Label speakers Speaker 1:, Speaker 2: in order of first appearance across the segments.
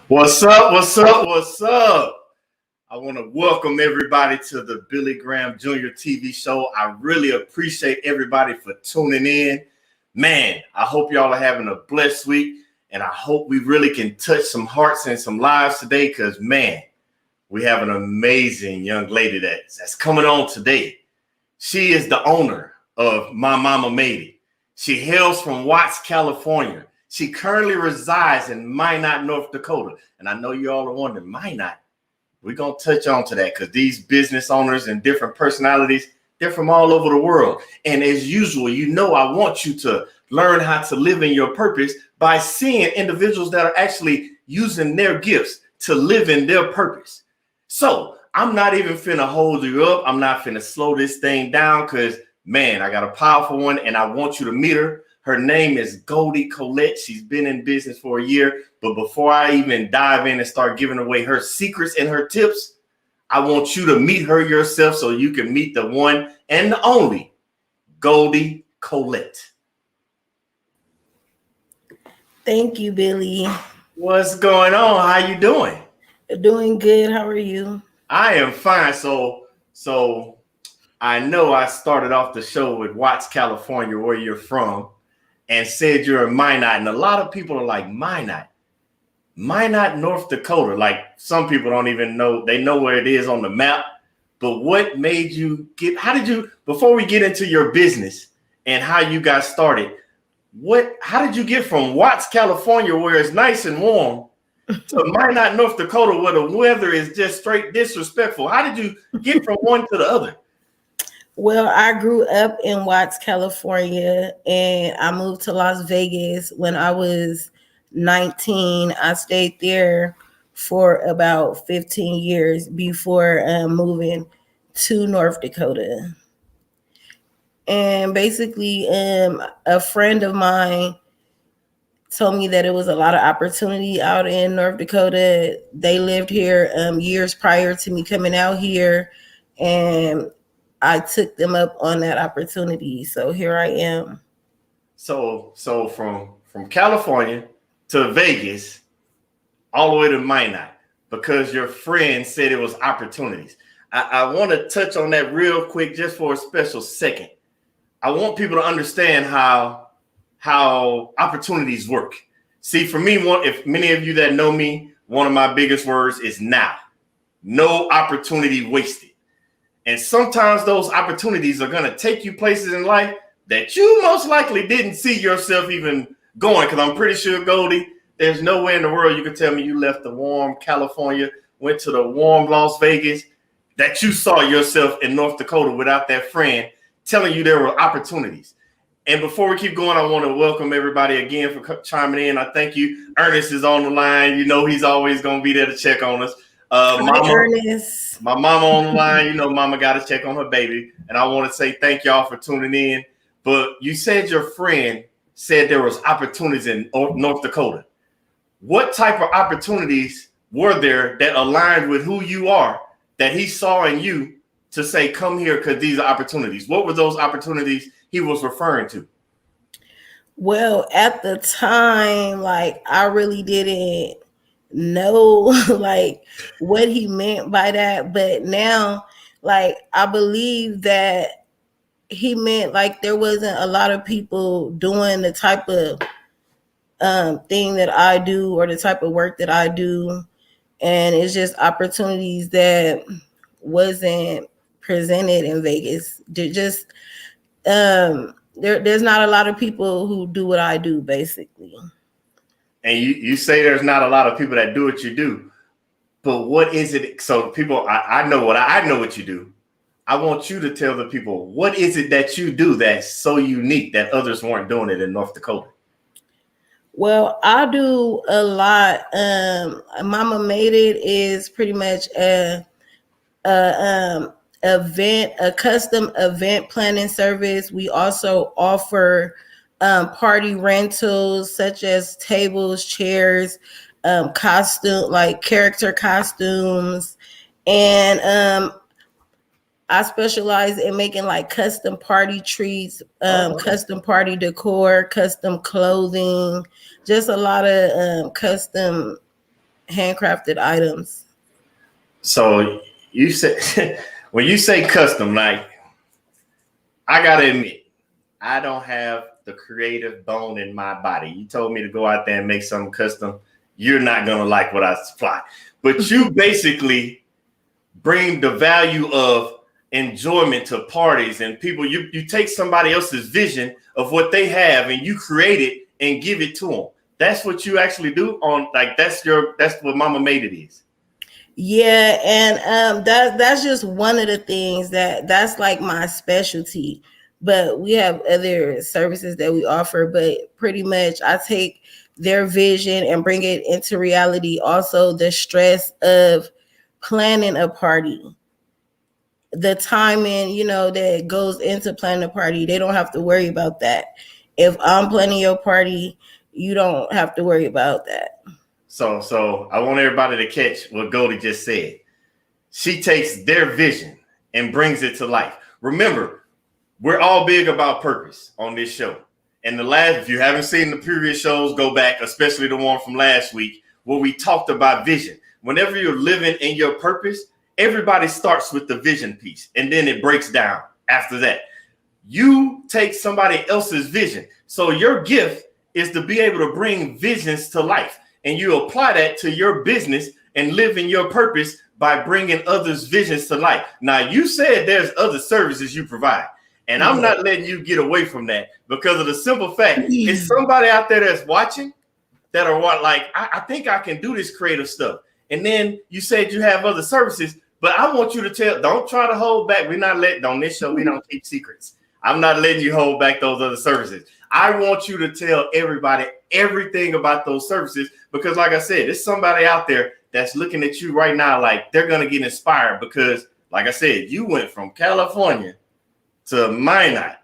Speaker 1: What's up? What's up? What's up? I want to welcome everybody to the Billy Graham Jr. TV show. I really appreciate everybody for tuning in. Man, I hope y'all are having a blessed week, and I hope we really can touch some hearts and some lives today because, man, we have an amazing young lady that's coming on today. She is the owner of My Mama Made It. She hails from Watts, California. She currently resides in Minot, North Dakota. And I know you all are wondering, Minot, we're going to touch on to that because these business owners and different personalities, they're from all over the world. And as usual, I want you to learn how to live in your purpose by seeing individuals that are actually using their gifts to live in their purpose. So I'm not even finna hold you up. I'm not finna slow this thing down because, man, I got a powerful one and I want you to meet her. Her name is Goldie Colette. She's been in business for a year. But before I even dive in and start giving away her secrets and her tips, I want you to meet her yourself so you can meet the one and the only Goldie Colette.
Speaker 2: Thank you, Billy.
Speaker 1: What's going on? How you doing?
Speaker 2: Doing good. How are you?
Speaker 1: I am fine. So I know I started off the show with Watts, California, where you're from, and said you're in Minot. And a lot of people are like, Minot, North Dakota. Like some people don't even know. They know where it is on the map. But what made you before we get into your business and how you got started, how did you get from Watts, California, where it's nice and warm, to Minot, North Dakota, where the weather is just straight disrespectful? How did you get from one to the other?
Speaker 2: Well, I grew up in Watts, California, and I moved to Las Vegas when I was 19. I stayed there for about 15 years before moving to North Dakota. And basically, a friend of mine told me that it was a lot of opportunity out in North Dakota. They lived here years prior to me coming out here, and I took them up on that opportunity. So here I am.
Speaker 1: So from California to Vegas, all the way to Minot, because your friend said it was opportunities. I want to touch on that real quick just for a special second. I want people to understand how opportunities work. See, for me, if many of you that know me, one of my biggest words is now. No opportunity wasted. And sometimes those opportunities are going to take you places in life that you most likely didn't see yourself even going. Because I'm pretty sure, Goldie, there's no way in the world you can tell me you left the warm California, went to the warm Las Vegas, that you saw yourself in North Dakota without that friend telling you there were opportunities. And before we keep going, I want to welcome everybody again for chiming in. I thank you. Ernest is on the line. You know he's always going to be there to check on us.
Speaker 2: Ernest.
Speaker 1: My mama on the line. You know mama got to check on her baby. And I want to say thank y'all for tuning in. But you said your friend said there was opportunities in North Dakota. What type of opportunities were there that aligned with who you are that he saw in you to say, come here because these are opportunities? What were those opportunities he was referring to?
Speaker 2: Well, at the time, I really didn't know what he meant by that. But now, I believe that he meant there wasn't a lot of people doing the type of thing that I do or the type of work that I do. And it's just opportunities that wasn't presented in Vegas. There's not a lot of people who do what I do, basically.
Speaker 1: And you say there's not a lot of people that do what you do, but what is it? So people, I know what you do. I want you to tell the people, what is it that you do that's so unique that others weren't doing it in North Dakota?
Speaker 2: Well, I do a lot. Mama Made It is pretty much a custom event planning service. We also offer party rentals such as tables, chairs, character costumes, and I specialize in making custom party treats, custom party decor, custom clothing, just a lot of custom handcrafted items.
Speaker 1: So you said when you say custom, like I gotta admit, I don't have the creative bone in my body. You told me to go out there and make something custom. You're not gonna like what I supply, but you basically bring the value of enjoyment to parties and people. You take somebody else's vision of what they have and you create it and give it to them. That's what you actually do on like that's what Mama Made It is.
Speaker 2: Yeah, and that's just one of the things that's like my specialty. But we have other services that we offer, but pretty much I take their vision and bring it into reality. Also, the stress of planning a party, the timing, that goes into planning a party. They don't have to worry about that. If I'm planning your party, you don't have to worry about that.
Speaker 1: So I want everybody to catch what Goldie just said. She takes their vision and brings it to life. Remember, we're all big about purpose on this show. And if you haven't seen the previous shows, go back, especially the one from last week, where we talked about vision. Whenever you're living in your purpose, everybody starts with the vision piece, and then it breaks down after that. You take somebody else's vision. So your gift is to be able to bring visions to life. And you apply that to your business and live in your purpose by bringing others' visions to life. Now, you said there's other services you provide. And I'm not letting you get away from that because of the simple fact it's somebody out there that's watching that are like, I think I can do this creative stuff. And then you said you have other services, but I want you to don't try to hold back. We're not letting on this show. We don't keep secrets. I'm not letting you hold back those other services. I want you to tell everybody everything about those services because, like I said, there's somebody out there that's looking at you right now like they're going to get inspired because, like I said, you went from California to Minot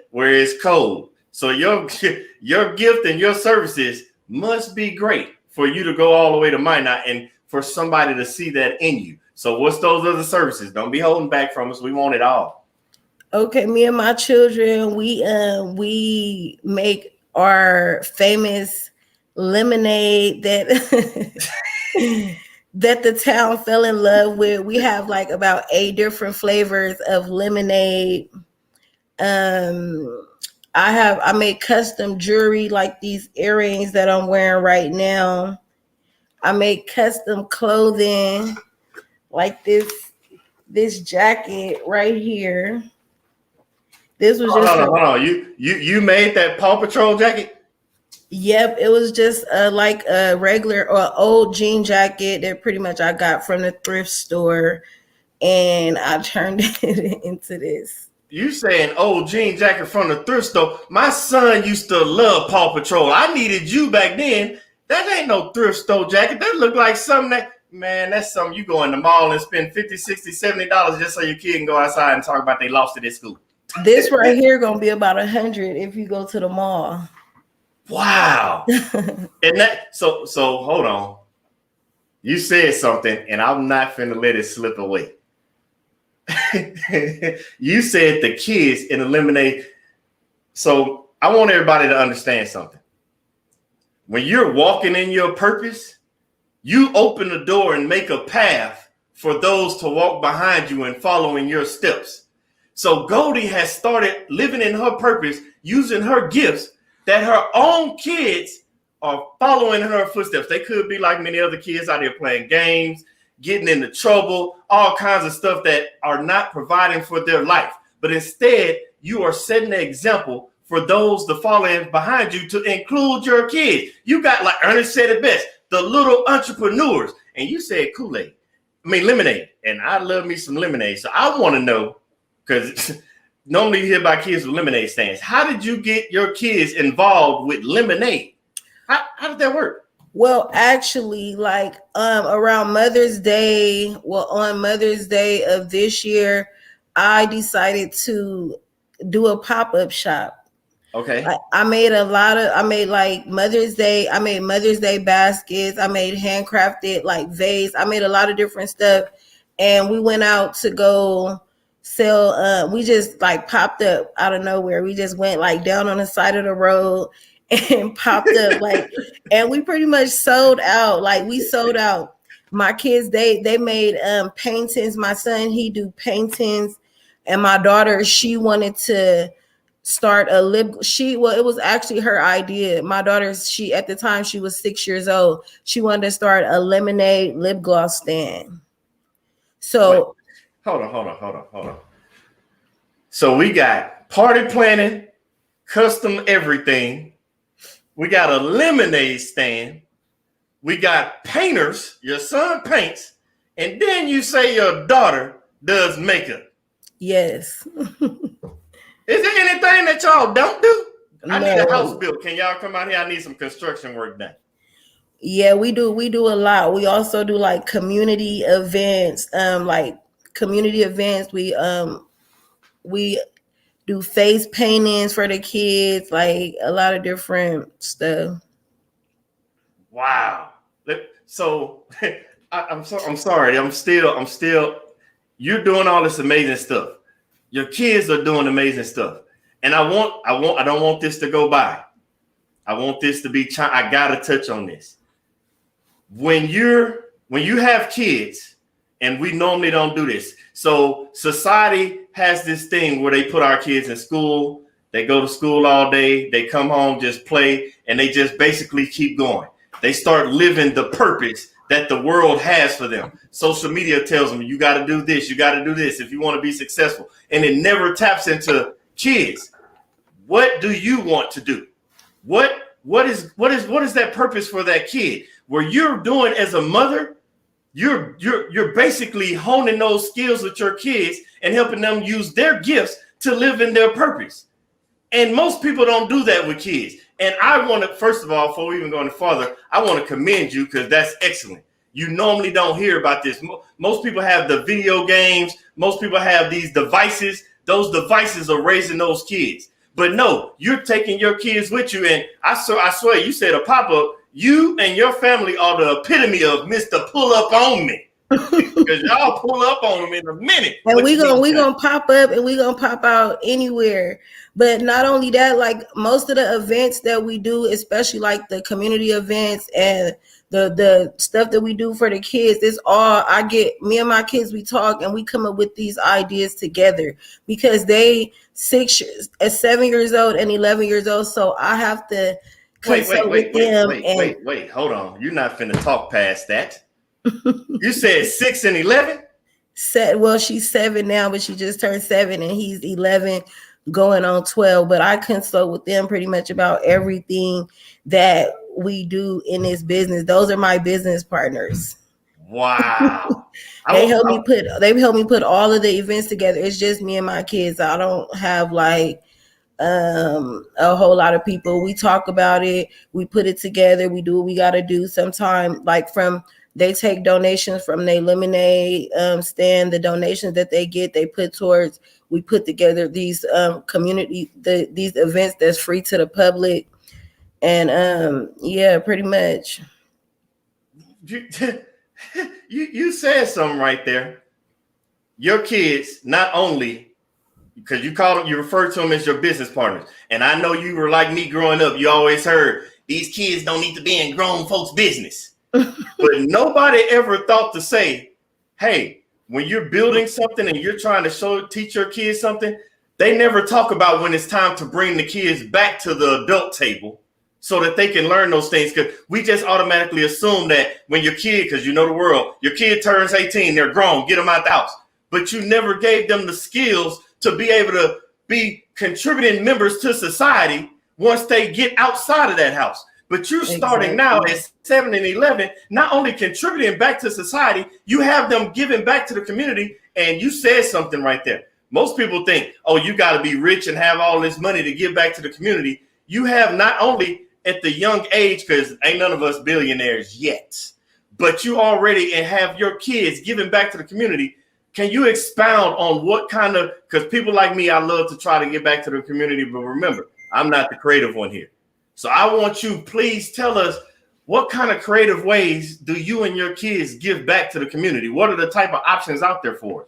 Speaker 1: where it's cold. So your gift and your services must be great for you to go all the way to Minot and for somebody to see that in you. So what's those other services? Don't be holding back from us. We want it all.
Speaker 2: Okay, me and my children, we make our famous lemonade that that the town fell in love with. We have like about 8 different flavors of lemonade. I make custom jewelry like these earrings that I'm wearing right now. I make custom clothing like this jacket right here. This was just
Speaker 1: hold on. You made that Paw Patrol jacket?
Speaker 2: Yep, it was just like a regular or old jean jacket that pretty much I got from the thrift store, and I turned it into this.
Speaker 1: You say an old jean jacket from the thrift store? My son used to love Paw Patrol. I needed you back then. That ain't no thrift store jacket. That look like something that's something you go in the mall and spend $50, $60, $70 just so your kid can go outside and talk about they lost it at school.
Speaker 2: This right here gonna be about $100 if you go to the mall.
Speaker 1: Wow. And that so hold on. You said something, and I'm not finna let it slip away. You said the kids in the lemonade. So I want everybody to understand something. When you're walking in your purpose, you open the door and make a path for those to walk behind you and follow in your steps. So Goldie has started living in her purpose, using her gifts that her own kids are following in her footsteps. They could be like many other kids out there playing games, getting into trouble, all kinds of stuff that are not providing for their life. But instead, you are setting an example for those to follow in behind you to include your kids. You got, like Ernest said it best, the little entrepreneurs. And you said lemonade. And I love me some lemonade. So I want to know, because normally you hear about kids with lemonade stands. How did you get your kids involved with lemonade? How did that work?
Speaker 2: Well, actually, like around Mother's Day, on Mother's Day of this year, I decided to do a pop-up shop.
Speaker 1: Okay.
Speaker 2: I made like Mother's Day. I made Mother's Day baskets. I made handcrafted like vase. I made a lot of different stuff. And we went out to go sell. We just like popped up out of nowhere. We just went like down on the side of the road and popped up like, and we pretty much sold out. Like we sold out. My kids, they made paintings. My son, he do paintings, and my daughter, she wanted to start a lip. It was actually her idea. My daughter, she at the time she was 6 years old. She wanted to start a lemonade lip gloss stand. So
Speaker 1: wait, hold on. So we got party planning, custom everything. We got a lemonade stand. We got painters. Your son paints, and then you say your daughter does makeup.
Speaker 2: Yes.
Speaker 1: Is there anything that y'all don't do? I need a
Speaker 2: No.
Speaker 1: house built. Can y'all come out here? I need some construction work done.
Speaker 2: Yeah, we do a lot. We also do like community events. We do face paintings for the kids, like a lot of different stuff.
Speaker 1: Wow. So I'm sorry. I'm still. You're doing all this amazing stuff. Your kids are doing amazing stuff, and I don't want this to go by. I want this to be. I gotta touch on this. When you have kids, and we normally don't do this. So society has this thing where they put our kids in school. They go to school all day. They come home, just play, and they just basically keep going. They start living the purpose that the world has for them. Social media tells them, you got to do this, you got to do this if you want to be successful. And it never taps into kids. What do you want to do? What is that purpose for that kid? Where you're doing as a mother, you're basically honing those skills with your kids and helping them use their gifts to live in their purpose. And most people don't do that with kids. And I want to, first of all, before we even go any farther, I want to commend you because that's excellent. You normally don't hear about this. Most people have the video games. Most people have these devices. Those devices are raising those kids. But no, you're taking your kids with you. And I swear, you said a pop-up. You and your family are the epitome of Mr. Pull Up On Me. Because y'all pull up on them in a minute.
Speaker 2: And we gonna pop up and we gonna pop out anywhere. But not only that, like most of the events that we do, especially like the community events and the stuff that we do for the kids, it's all me and my kids, we talk and we come up with these ideas together because they 7 years old and 11 years old. So I have to
Speaker 1: wait, hold on. You're not finna talk past that. You said 6 and 11?
Speaker 2: Well, she's 7 now, but she just turned 7 and he's 11 going on 12. But I consult with them pretty much about everything that we do in this business. Those are my business partners.
Speaker 1: Wow.
Speaker 2: They help me put all of the events together. It's just me and my kids. I don't have like a whole lot of people. We talk about it, we put it together, we do what we got to do. Sometimes like they take donations from their lemonade stand. The donations that they get, they put towards. We put together these these events that's free to the public, and yeah, pretty much.
Speaker 1: You said something right there. Your kids, not only because you refer to them as your business partners, and I know you were like me growing up. You always heard these kids don't need to be in grown folks' business. But nobody ever thought to say, hey, when you're building something and you're trying to teach your kids something, they never talk about when it's time to bring the kids back to the adult table so that they can learn those things. Because we just automatically assume that when your kid, because you know the world, your kid turns 18, they're grown, get them out the house. But you never gave them the skills to be able to be contributing members to society once they get outside of that house. But you're starting now at 7 and 11, not only contributing back to society, you have them giving back to the community. And you said something right there. Most people think, oh, you got to be rich and have all this money to give back to the community. You have not only at the young age, because ain't none of us billionaires yet, but you already have your kids giving back to the community. Can you expound on what kind of, because people like me, I love to try to get back to the community, but remember, I'm not the creative one here. So I want you, please tell us what kind of creative ways do you and your kids give back to the community? What are the type of options out there for us?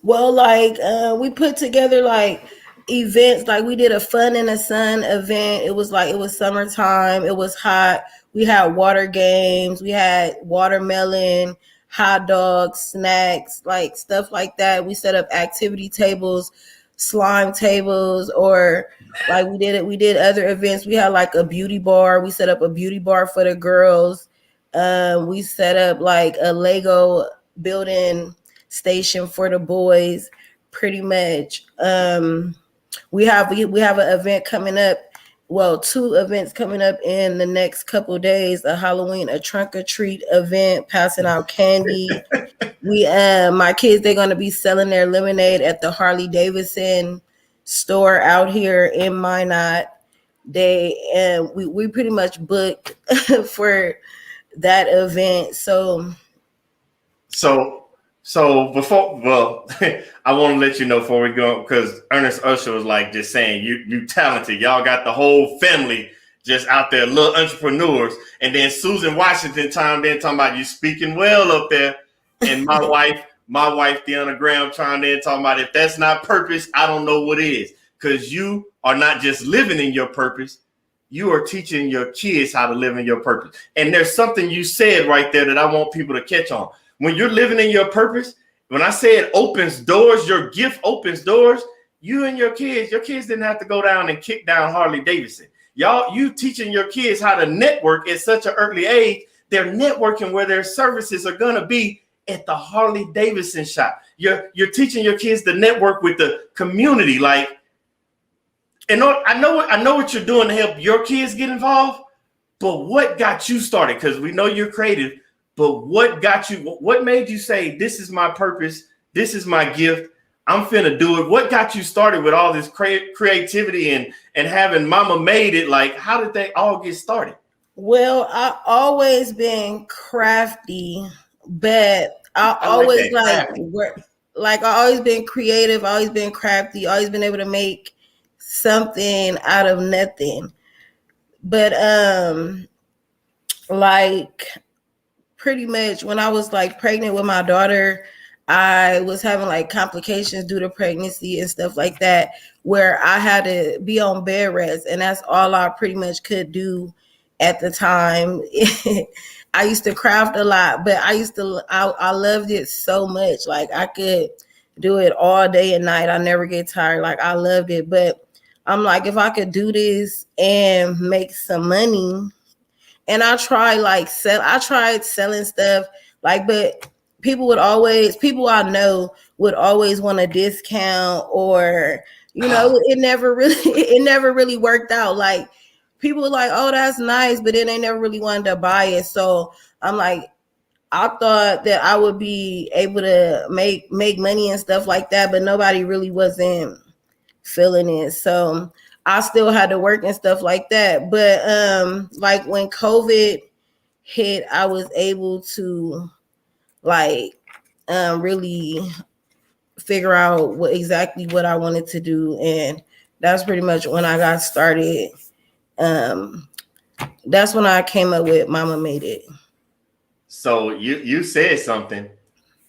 Speaker 2: Well, like we put together like events. Like we did a Fun in the Sun event. It was summertime. It was hot. We had water games. We had watermelon, hot dogs, snacks, like stuff like that. We set up activity tables, slime tables, or like we did other events. We had like a beauty bar. We set up a beauty bar for the girls. We set up like a Lego building station for the boys, pretty much. We have an event coming up. Well, 2 events coming up in the next couple of days. A Halloween, a trunk or treat event, passing out candy. My kids, they're gonna be selling their lemonade at the Harley Davidson store out here in Minot. We pretty much booked for that event.
Speaker 1: So before, well, I want to let you know before we go, because Ernest Usher was like just saying, you talented. Y'all got the whole family just out there, little entrepreneurs. And then Susan Washington chimed in talking about you speaking well up there. And my wife, Deanna Graham chimed in talking about if that's not purpose, I don't know what is. Because you are not just living in your purpose, you are teaching your kids how to live in your purpose. And there's something you said right there that I want people to catch on. When you're living in your purpose, when I say it opens doors, your gift opens doors, you and your kids didn't have to go down and kick down Harley Davidson. You teaching your kids how to network at such an early age. They're networking where their services are going to be at the Harley Davidson shop. You're teaching your kids to network with the community. Like, and I know what you're doing to help your kids get involved, but what got you started? Because we know you're creative. But what made you say, this is my purpose, this is my gift, I'm finna do it? What got you started with all this creativity and having Mama Made It? Like, how did they all get started?
Speaker 2: Well, I've always been crafty, but I always I've always been creative, always been crafty, always been able to make something out of nothing. But pretty much when I was like pregnant with my daughter, I was having like complications due to pregnancy and stuff like that, where I had to be on bed rest. And that's all I pretty much could do at the time. I used to craft a lot, but I loved it so much. Like I could do it all day and night. I never get tired. Like I loved it. But I'm like, if I could do this and make some money. And I tried selling stuff, but people I know would always want a discount, or, it never really worked out. Like people were like, oh, that's nice, but then they never really wanted to buy it. So I'm like, I thought that I would be able to make money and stuff like that, but nobody really wasn't feeling it. So I still had to work and stuff like that. But like when COVID hit, I was able to really figure out what I wanted to do. And that's pretty much when I got started. That's when I came up with Mama Made It.
Speaker 1: So you said something,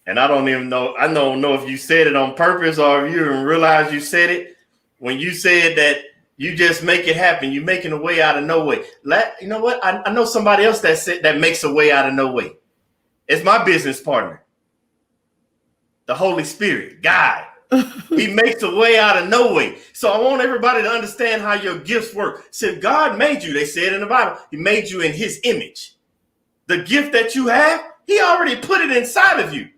Speaker 1: and I don't know if you said it on purpose or if you even realized you said it. When you said that you just make it happen, you're making a way out of no way. You know what? I know somebody else that makes a way out of no way. It's my business partner, the Holy Spirit, God. He makes a way out of no way. So I want everybody to understand how your gifts work. So God made you. They said in the Bible, He made you in His image. The gift that you have, He already put it inside of you.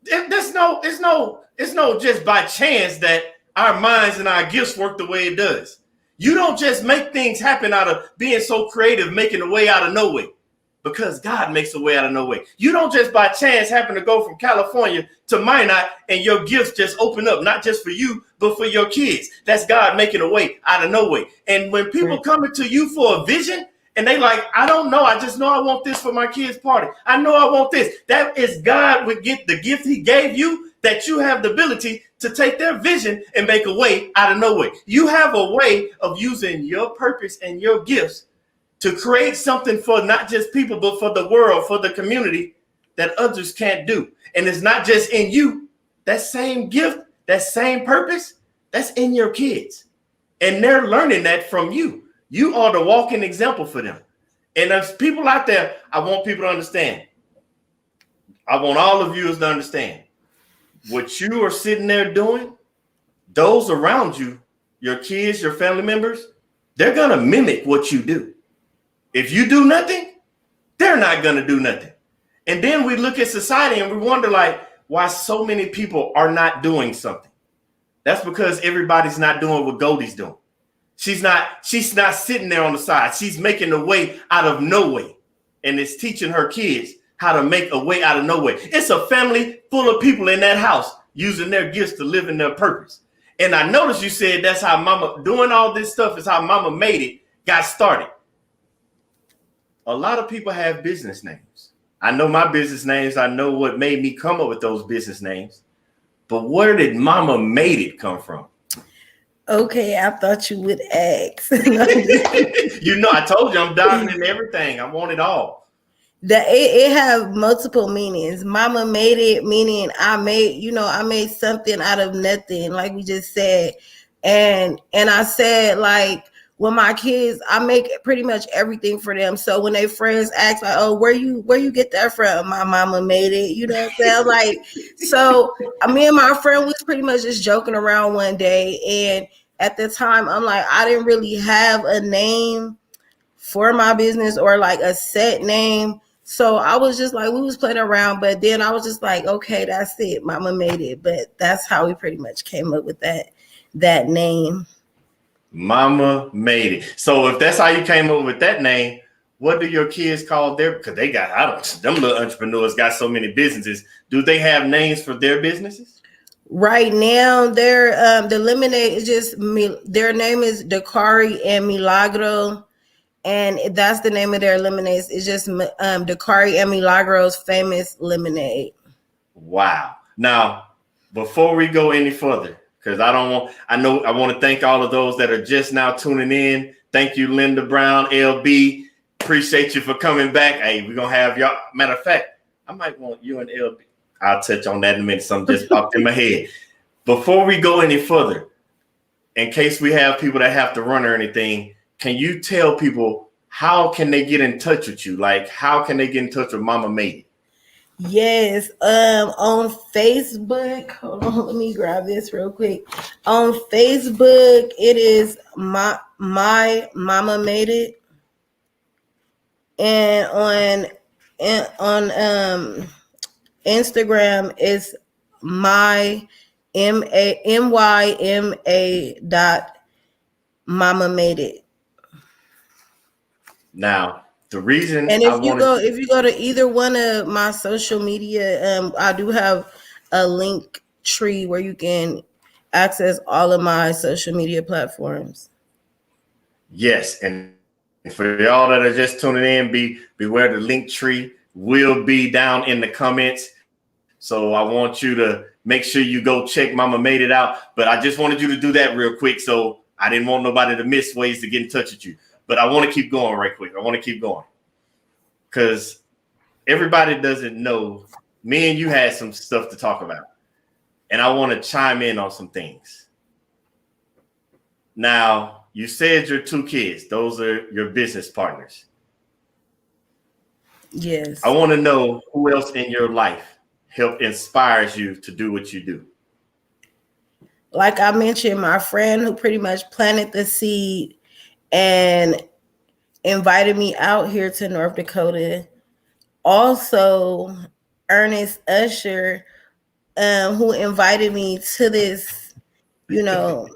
Speaker 1: It's no just by chance that our minds and our gifts work the way it does. You don't just make things happen out of being so creative, making a way out of no way, because God makes a way out of no way. You don't just by chance happen to go from California to Minot and your gifts just open up, not just for you, but for your kids. That's God making a way out of no way. And when people come to you for a vision and they like, I don't know, I just know I want this for my kids' party. I know I want this. That is God would get the gift He gave you, that you have the ability to take their vision and make a way out of no way. You have a way of using your purpose and your gifts to create something for not just people, but for the world, for the community that others can't do. And it's not just in you. That same gift, that same purpose, That's in your kids. And they're learning that from you. You are the walking example for them. And there's people out there, I want people to understand. I want all of you to understand what you are sitting there doing. Those around you, your kids, your family members, they're going to mimic what you do. If you do nothing, they're not going to do nothing. And then we look at society and we wonder like why so many people are not doing something. That's because everybody's not doing what Goldie's doing. She's not sitting there on the side. She's making a way out of no way. And it's teaching her kids how to make a way out of no way. It's a family full of people in that house using their gifts to live in their purpose. And I noticed you said that's how mama doing all this stuff is how mama made it, got started. A lot of people have business names. I know my business names. I know what made me come up with those business names. But where did Mama Made It come from?
Speaker 2: Okay, I thought you would ask.
Speaker 1: You know, I told you I'm diving into everything. I want it all.
Speaker 2: It have multiple meanings. Mama made it, meaning I made something out of nothing, like we just said. And I said, like, with my kids, I make pretty much everything for them. So when their friends ask, like, oh, where you get that from? My mama made it, you know what I'm saying? Like, so me and my friend was pretty much just joking around one day. And at the time, I'm like, I didn't really have a name for my business or like a set name. So I was just like, we was playing around, but then I was just like, okay, that's it. Mama made it. But that's how we pretty much came up with that name.
Speaker 1: Mama Made It. So if that's how you came up with that name, what do your kids call their? Because they got, them little entrepreneurs got so many businesses. Do they have names for their businesses?
Speaker 2: Right now, the lemonade is just their name is Dakari and Milagro, and that's the name of their lemonades. It's just Dakari and Milagro's famous lemonade.
Speaker 1: Wow. Now, before we go any further, because I want to thank all of those that are just now tuning in. Thank you, Linda Brown, LB. Appreciate you for coming back. Hey, we're going to have y'all. Matter of fact, I might want you and LB. I'll touch on that in a minute. Something just popped in my head. Before we go any further, in case we have people that have to run or anything, can you tell people how can they get in touch with you? Like, how can they get in touch with Mama Made It?
Speaker 2: Yes, on Facebook. Hold on, let me grab this real quick. On Facebook, it is my Mama Made It, and on Instagram is my MYMA dot Mama Made It.
Speaker 1: Now, the reason,
Speaker 2: and if you go to either one of my social media, I do have a link tree where you can access all of my social media platforms.
Speaker 1: Yes, and for y'all that are just tuning in, beware the link tree will be down in the comments. So I want you to make sure you go check Mama Made It out. But I just wanted you to do that real quick. So I didn't want nobody to miss ways to get in touch with you. But I want to keep going right quick. I want to keep going. Because everybody doesn't know. Me and you had some stuff to talk about. And I want to chime in on some things. Now, you said your two kids. Those are your business partners.
Speaker 2: Yes.
Speaker 1: I want to know who else in your life inspires you to do what you do.
Speaker 2: Like I mentioned, my friend who pretty much planted the seed and invited me out here to North Dakota. Also, Ernest Usher, who invited me to this, to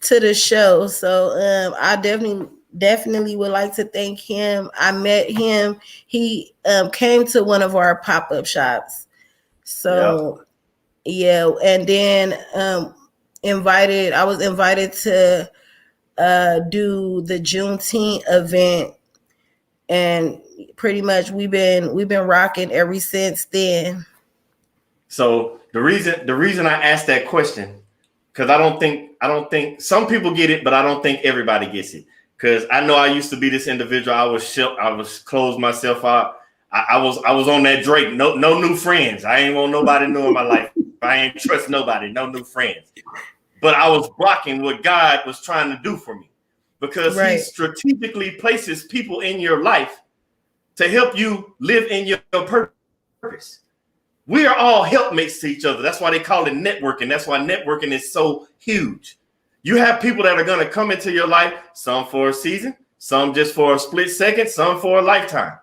Speaker 2: the show. So I definitely would like to thank him. I met him. He came to one of our pop-up shops. So yeah, and then I was invited to do the Juneteenth event, and pretty much we've been rocking ever since then. So
Speaker 1: the reason I asked that question, because I don't think some people get it, but I don't think everybody gets it. Because I know I used to be this individual. I was closed myself out. I was on that Drake. No new friends. I ain't want nobody new in my life. I ain't trust nobody. No new friends. but I was blocking what God was trying to do for me, because
Speaker 2: Right.
Speaker 1: he strategically places people in your life to help you live in your purpose. We are all helpmates to each other. That's why they call it networking. That's why networking is so huge. You have people that are going to come into your life, some for a season, some just for a split second, some for a lifetime.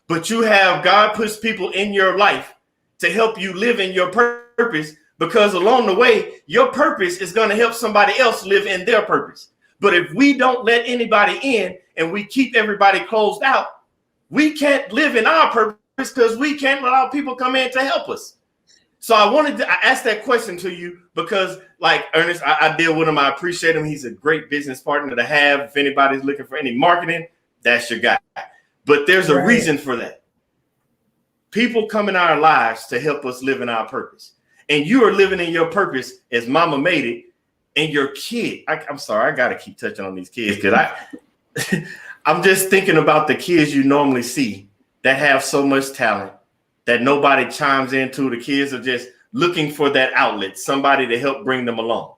Speaker 1: But you have, God puts people in your life to help you live in your purpose, because along the way, your purpose is going to help somebody else live in their purpose. But if we don't let anybody in and we keep everybody closed out, we can't live in our purpose, because we can't allow people come in to help us. So I ask that question to you because, like Ernest, I deal with him. I appreciate him. He's a great business partner to have. If anybody's looking for any marketing, that's your guy. But there's a reason for that. People come in our lives to help us live in our purpose. And you are living in your purpose as Mama made it. And your kid, I'm sorry, I got to keep touching on these kids because I'm just thinking about the kids you normally see that have so much talent that nobody chimes into. The kids are just looking for that outlet, somebody to help bring them along.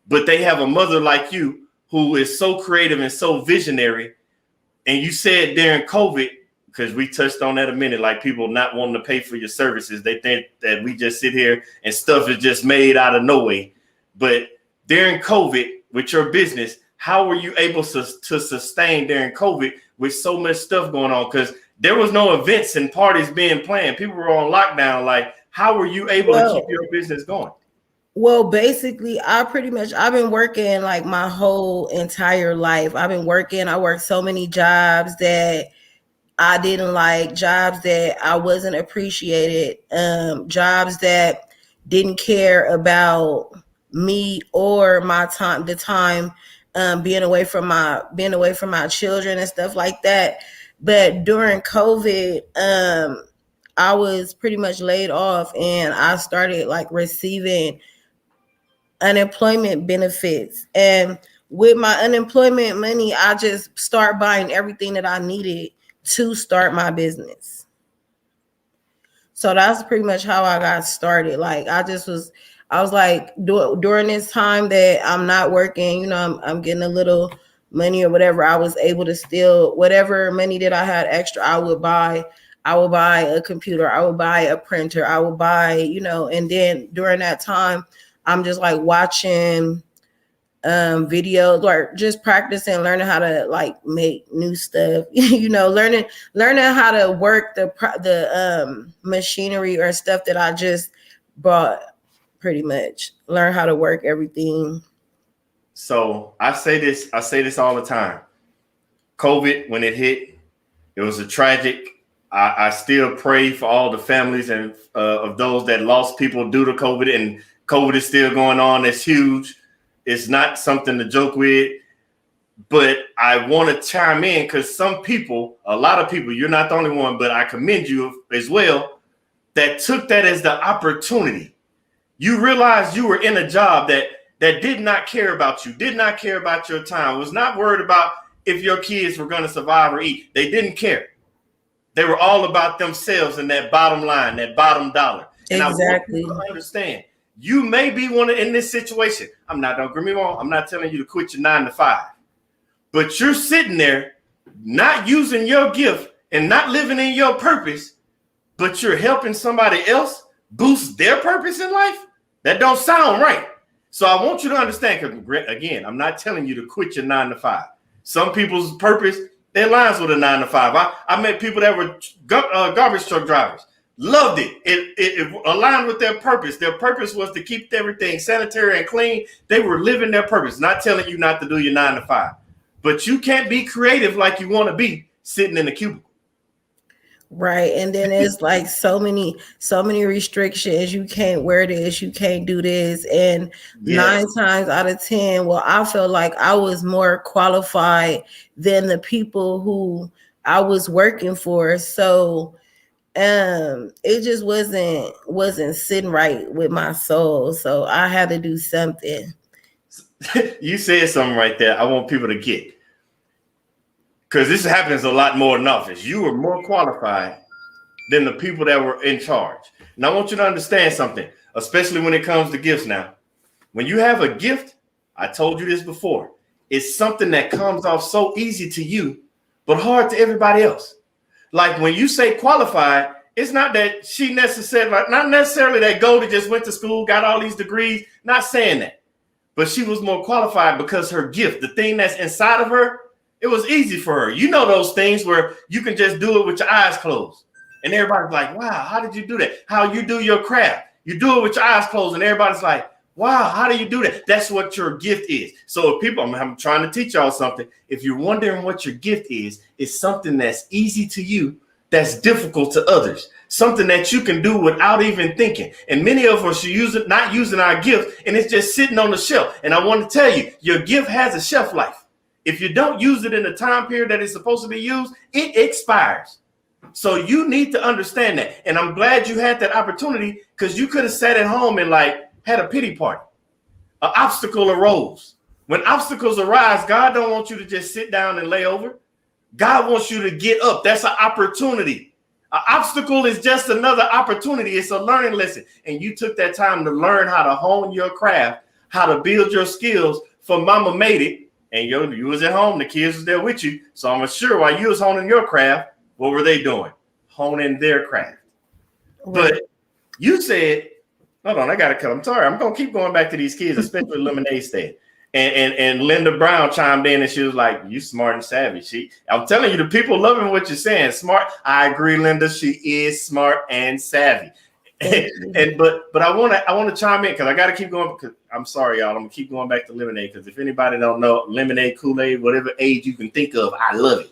Speaker 1: But they have a mother like you who is so creative and so visionary. And you said during COVID, because we touched on that a minute, like people not wanting to pay for your services. They think that we just sit here and stuff is just made out of no way. But during COVID, with your business, how were you able to sustain during COVID with so much stuff going on? Because there was no events and parties being planned. People were on lockdown. Like, how were you able to keep your business going?
Speaker 2: Well, basically, I've been working like my whole entire life. I worked so many jobs that I didn't like, jobs that I wasn't appreciated, jobs that didn't care about me or my time, being away from my children and stuff like that. But during COVID, I was pretty much laid off, and I started like receiving unemployment benefits. And with my unemployment money, I just start buying everything that I needed to start my business. So that's pretty much how I got started. Like I was like, during this time that I'm not working, you know, I'm getting a little money or whatever, I was able to still, whatever money that I had extra, I would buy a computer, I would buy a printer, I would buy, you know, and then during that time, I'm just like watching videos or just practicing, learning how to like make new stuff, you know, learning how to work the machinery or stuff that I just bought, pretty much learn how to work everything.
Speaker 1: So I say this all the time. COVID, when it hit, it was a tragic. I still pray for all the families and of those that lost people due to COVID, and COVID is still going on. It's huge. It's not something to joke with, but I want to chime in because a lot of people, you're not the only one, but I commend you as well, that took that as the opportunity. You realized you were in a job that did not care about you, did not care about your time, was not worried about if your kids were going to survive or eat. They didn't care. They were all about themselves and that bottom line, that bottom dollar. And
Speaker 2: exactly.
Speaker 1: I want you to understand, you may be in this situation. Don't get me wrong, I'm not telling you to quit your 9 to 5, but you're sitting there not using your gift and not living in your purpose, but you're helping somebody else boost their purpose in life. That don't sound right. So I want you to understand, because again, I'm not telling you to quit your 9 to 5. Some people's purpose, it aligns with a 9 to 5. I met people that were garbage truck drivers. Loved it. It aligned with their purpose. Their purpose was to keep everything sanitary and clean. They were living their purpose. Not telling you not to do your 9 to 5, but you can't be creative like you want to be sitting in the cubicle.
Speaker 2: Right. And then it's like so many restrictions. You can't wear this, you can't do this. And 9 times out of 10, well, I felt like I was more qualified than the people who I was working for. So it just wasn't sitting right with my soul. So I had to do something.
Speaker 1: You said something right there I want people to get. Because this happens a lot more in office. You were more qualified than the people that were in charge. And I want you to understand something, especially when it comes to gifts now. When you have a gift, I told you this before, it's something that comes off so easy to you, but hard to everybody else. Like when you say qualified, it's not that she necessarily, not necessarily that Goldie just went to school, got all these degrees, not saying that. But she was more qualified because her gift, the thing that's inside of her, it was easy for her. You know those things where you can just do it with your eyes closed. And everybody's like, wow, how did you do that? How you do your craft. You do it with your eyes closed and everybody's like, wow, how do you do that? That's what your gift is. So if people, I'm trying to teach y'all something. If you're wondering what your gift is, it's something that's easy to you, that's difficult to others. Something that you can do without even thinking. And many of us are not using our gift, and it's just sitting on the shelf. And I want to tell you, your gift has a shelf life. If you don't use it in the time period that it's supposed to be used, it expires. So you need to understand that. And I'm glad you had that opportunity, because you could have sat at home and had a pity party. An obstacle arose. When obstacles arise, God don't want you to just sit down and lay over. God wants you to get up. That's an opportunity. An obstacle is just another opportunity. It's a learning lesson. And you took that time to learn how to hone your craft, how to build your skills. For mama made it. And you was at home. The kids was there with you. So I'm sure while you was honing your craft, what were they doing? Honing their craft. Right. But you said, hold on, I got to cut. I'm sorry. I'm going to keep going back to these kids, especially Lemonade Stand. And Linda Brown chimed in and she was like, you smart and savvy. I'm telling you, the people loving what you're saying. Smart. I agree, Linda. She is smart and savvy. But I want to chime in because I got to keep going, because I'm sorry, y'all. I'm going to keep going back to lemonade, because if anybody don't know, lemonade, Kool-Aid, whatever age you can think of, I love it.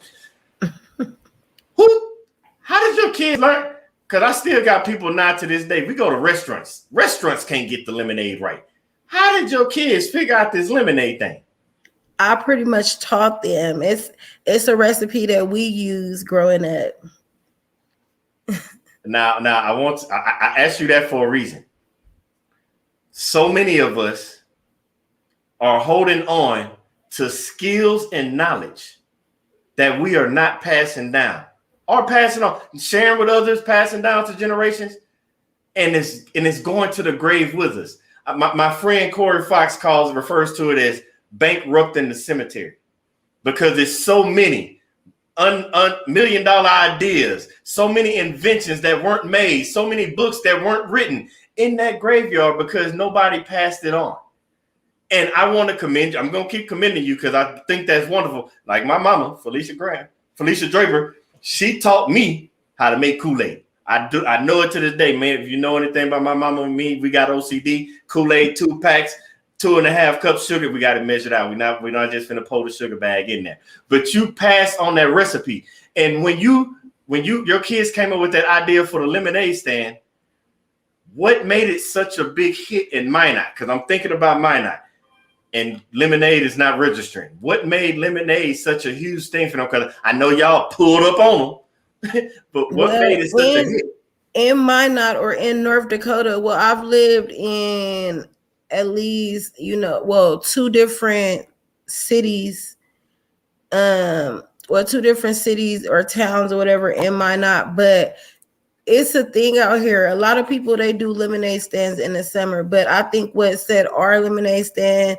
Speaker 1: How did your kids learn? Because I still got people now to this day. We go to restaurants. Restaurants can't get the lemonade right. How did your kids figure out this lemonade thing?
Speaker 2: I pretty much taught them. It's a recipe that we use growing up.
Speaker 1: Now I asked you that for a reason. So many of us are holding on to skills and knowledge that we are not passing down, or passing on, sharing with others, passing down to generations, and it's going to the grave with us. My friend Corey Fox refers to it as bankrupting the cemetery, because there's so many $1 million ideas, so many inventions that weren't made, so many books that weren't written in that graveyard because nobody passed it on. And I want to commend you. I'm going to keep commending you because I think that's wonderful. Like my mama, Felicia Draper, she taught me how to make Kool-Aid. I know it to this day, man. If you know anything about my mama and me, we got OCD. Kool-Aid 2 packs, 2.5 cups sugar. We got it measured out. We're not just gonna pour the sugar bag in there. But you pass on that recipe. And when your kids came up with that idea for the lemonade stand, what made it such a big hit in Minot? Because I'm thinking about Minot, and lemonade is not registering. What made lemonade such a huge thing for them? Because I know y'all pulled up on them. But what made it such a hit?
Speaker 2: In Minot or in North Dakota, well, I've lived in at least, 2 different cities, 2 different cities or towns or whatever in Minot, but it's a thing out here. A lot of people, they do lemonade stands in the summer, but I think what set our lemonade stand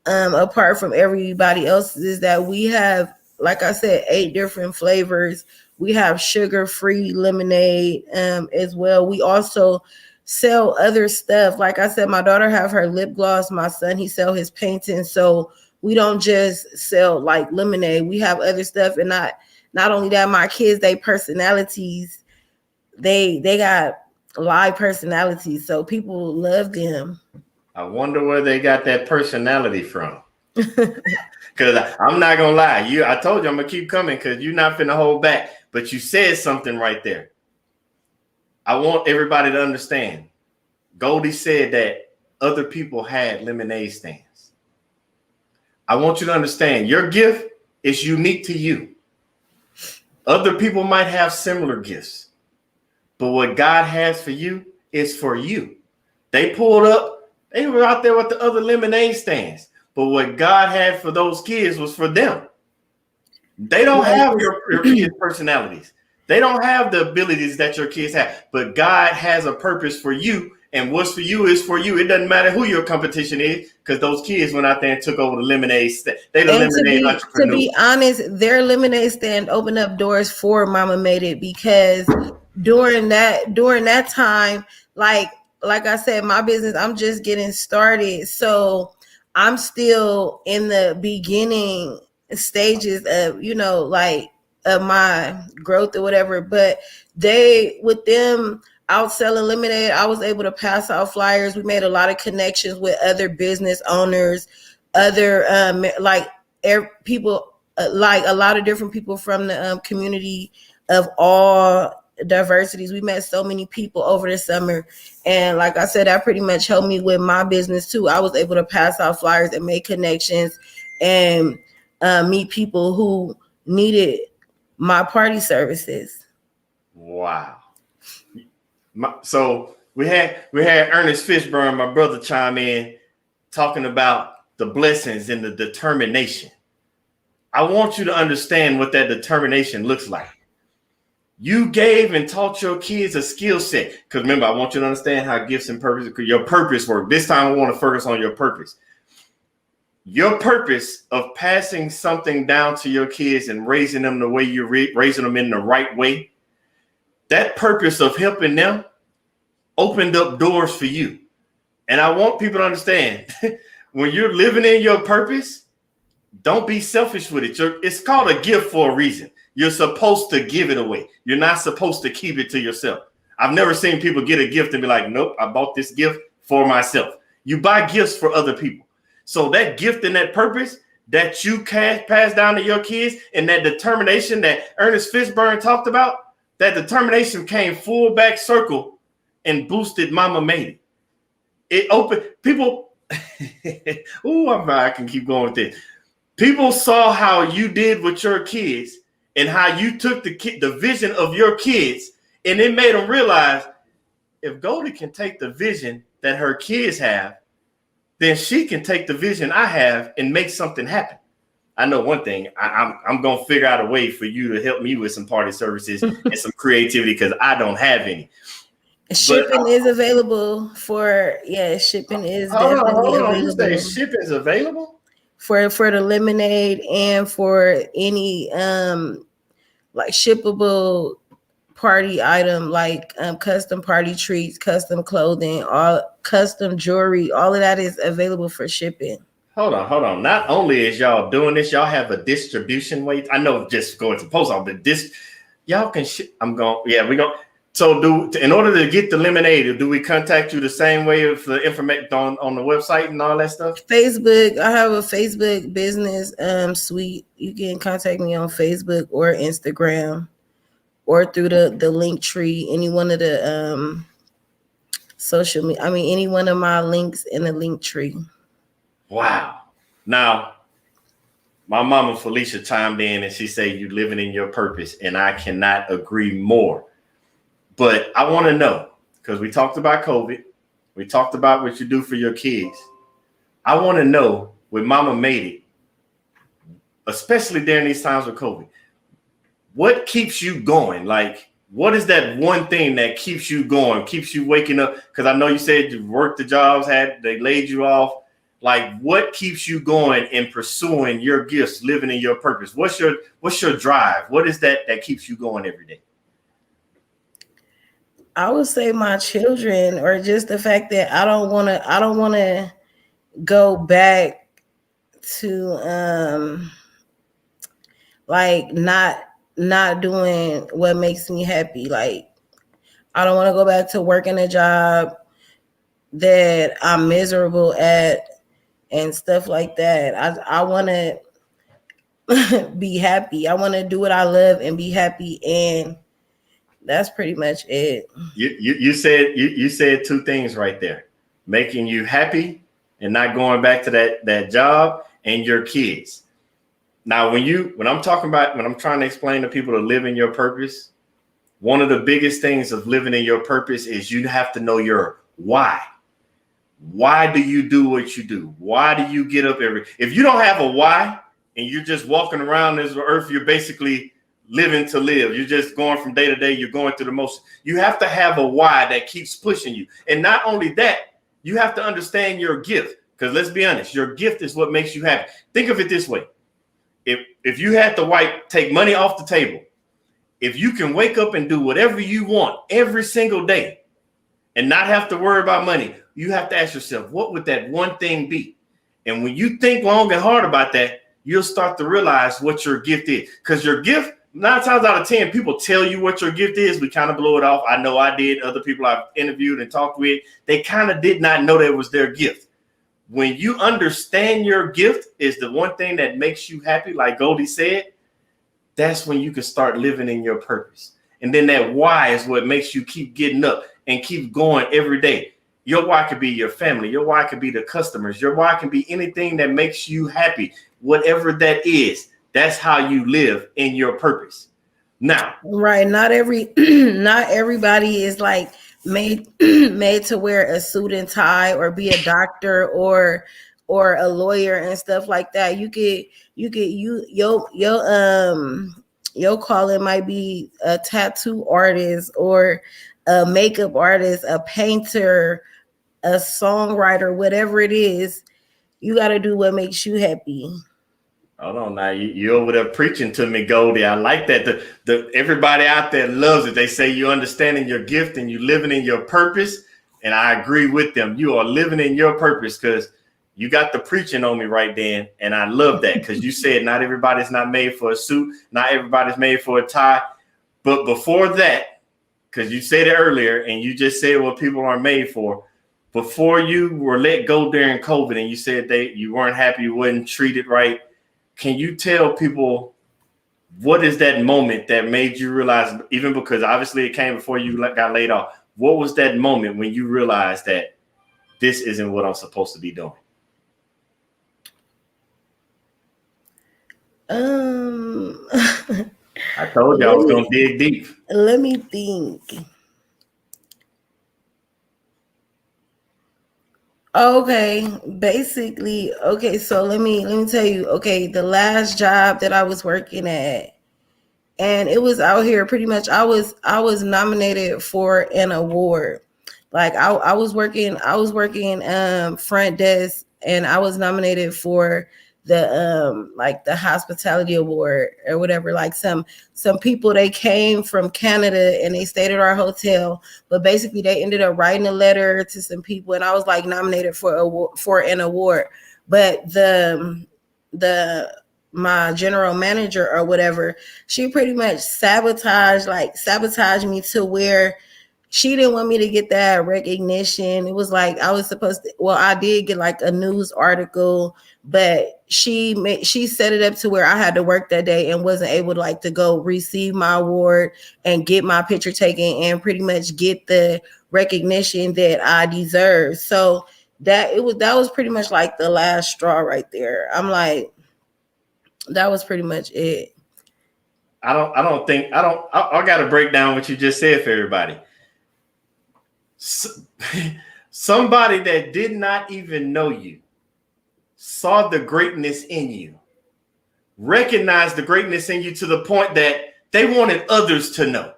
Speaker 2: apart from everybody else is that we have, like I said, 8 different flavors. We have sugar-free lemonade as well. We also sell other stuff. Like I said, my daughter have her lip gloss. My son, he sell his painting. So we don't just sell like lemonade. We have other stuff. And not only that, my kids, they personalities, they got live personalities. So people love them.
Speaker 1: I wonder where they got that personality from. Because I'm not going to lie. I told you I'm going to keep coming because you're not finna hold back. But you said something right there. I want everybody to understand. Goldie said that other people had lemonade stands. I want you to understand your gift is unique to you. Other people might have similar gifts, but what God has for you is for you. They pulled up. They were out there with the other lemonade stands. But what God had for those kids was for them. They don't have your kids' personalities. They don't have the abilities that your kids have. But God has a purpose for you, And what's for you is for you. It doesn't matter who your competition is, because those kids went out there and took over the lemonade stand. They the lemonade entrepreneurs.
Speaker 2: To be honest, their lemonade stand opened up doors for Mama Made It, because during that time, like I said, my business, I'm just getting started. So I'm still in the beginning stages of, like, of my growth or whatever. But with them out selling lemonade, I was able to pass out flyers. We made a lot of connections with other business owners, other people, like a lot of different people from the community of all diversities. We met so many people over the summer, and like I said, that pretty much helped me with my business too. I was able to pass out flyers and make connections and meet people who needed my party services.
Speaker 1: Wow. So we had Ernest Fishburne, my brother, chime in talking about the blessings and the determination. I want you to understand what that determination looks like. You gave and taught your kids a skill set. Because remember, I want you to understand how gifts and purpose, your purpose work. This time I want to focus on your purpose. Your purpose of passing something down to your kids and raising them the way you're raising them in the right way, that purpose of helping them opened up doors for you. And I want people to understand, when you're living in your purpose, don't be selfish with it. It's called a gift for a reason. You're supposed to give it away. You're not supposed to keep it to yourself. I've never seen people get a gift and be like, nope, I bought this gift for myself. You buy gifts for other people. So that gift and that purpose that you can pass down to your kids, and that determination that Ernest Fishburne talked about, that determination came full back circle and boosted Mama Made It. It opened people. I can keep going with this. People saw how you did with your kids and how you took the vision of your kids, and it made them realize, if Goldie can take the vision that her kids have, then she can take the vision I have and make something happen. I know one thing. I'm going to figure out a way for you to help me with some party services and some creativity, because I don't have any.
Speaker 2: Shipping is available for, shipping is definitely available.
Speaker 1: You say shipping is available?
Speaker 2: For the lemonade and for any like shippable party item, like custom party treats, custom clothing, all custom jewelry, all of that is available for shipping.
Speaker 1: Hold on. Not only is y'all doing this, y'all have a distribution way. I know just going to post office, but y'all can ship. We're going. So in order to get the lemonade, do we contact you the same way for the information on the website and all that stuff?
Speaker 2: Facebook. I have a Facebook business suite. You can contact me on Facebook or Instagram or through the link tree, any one of the social media. Any one of my links in the link tree.
Speaker 1: Wow. Now, my mama Felicia chimed in and she said, "You living in your purpose," and I cannot agree more. But I want to know, because we talked about COVID, we talked about what you do for your kids. I want to know, with Mama Made It, especially during these times with COVID, what keeps you going? Like, what is that one thing that keeps you going, keeps you waking up? Because I know you said you worked the jobs, they laid you off. Like, what keeps you going in pursuing your gifts, living in your purpose? What's your drive? What is that keeps you going every day?
Speaker 2: I would say my children, or just the fact that I don't want to go back to like not doing what makes me happy. Like, I don't want to go back to working a job that I'm miserable at and stuff like that. I want to be happy. I want to do what I love and be happy, and that's pretty much it.
Speaker 1: You said two things right there: making you happy and not going back to that job, and your kids. Now, when I'm trying to explain to people to live in your purpose, one of the biggest things of living in your purpose is you have to know your why. Why do you do what you do? Why do you get up if you don't have a why and you're just walking around this earth, you're basically living to live. You're just going from day to day. You're going through the most. You have to have a why that keeps pushing you. And not only that, you have to understand your gift. Because let's be honest, your gift is what makes you happy. Think of it this way. If you had to take money off the table, if you can wake up and do whatever you want every single day and not have to worry about money, you have to ask yourself, what would that one thing be? And when you think long and hard about that, you'll start to realize what your gift is. Because your gift, 9 times out of 10, people tell you what your gift is. We kind of blow it off. I know I did. Other people I've interviewed and talked with, they kind of did not know that was their gift. When you understand your gift is the one thing that makes you happy, like Goldie said, that's when you can start living in your purpose. And then that why is what makes you keep getting up and keep going every day. Your why could be your family. Your why could be the customers. Your why can be anything that makes you happy. Whatever that is, that's how you live in your purpose. Now,
Speaker 2: right. Not everybody is like made to wear a suit and tie or be a doctor or a lawyer and stuff like that. Your calling might be a tattoo artist or a makeup artist, a painter, a songwriter, whatever it is. You got to do what makes you happy.
Speaker 1: Hold on now, you over there preaching to me, Goldie. I like that. The everybody out there loves it. They say you're understanding your gift and you're living in your purpose. And I agree with them. You are living in your purpose because you got the preaching on me right then. And I love that because you said not everybody's not made for a suit. Not everybody's made for a tie. But before that, because you said it earlier and you just said what people are made for. Before you were let go during COVID and you said you weren't happy, you wasn't treated right. Can you tell people what is that moment that made you realize, even because obviously it came before you got laid off, what was that moment when you realized that this isn't what I'm supposed to be doing? I told you I was going to dig deep.
Speaker 2: Let me think. Okay, basically, okay, so let me tell you, okay, the last job that I was working at, and it was out here pretty much, I was nominated for an award. Like I was working front desk, and I was nominated for the hospitality award or whatever. Like some people, they came from Canada and they stayed at our hotel, but basically they ended up writing a letter to some people, and I was like nominated for an award. But my general manager or whatever, she pretty much sabotaged me to where she didn't want me to get that recognition. It was like I was supposed to, well, I did get like a news article, but she set it up to where I had to work that day and wasn't able to go receive my award and get my picture taken and pretty much get the recognition that I deserve. So that was pretty much like the last straw right there. I'm like, that was pretty much it.
Speaker 1: I got to break down what you just said for everybody. Somebody that did not even know you saw the greatness in you, recognized the greatness in you to the point that they wanted others to know.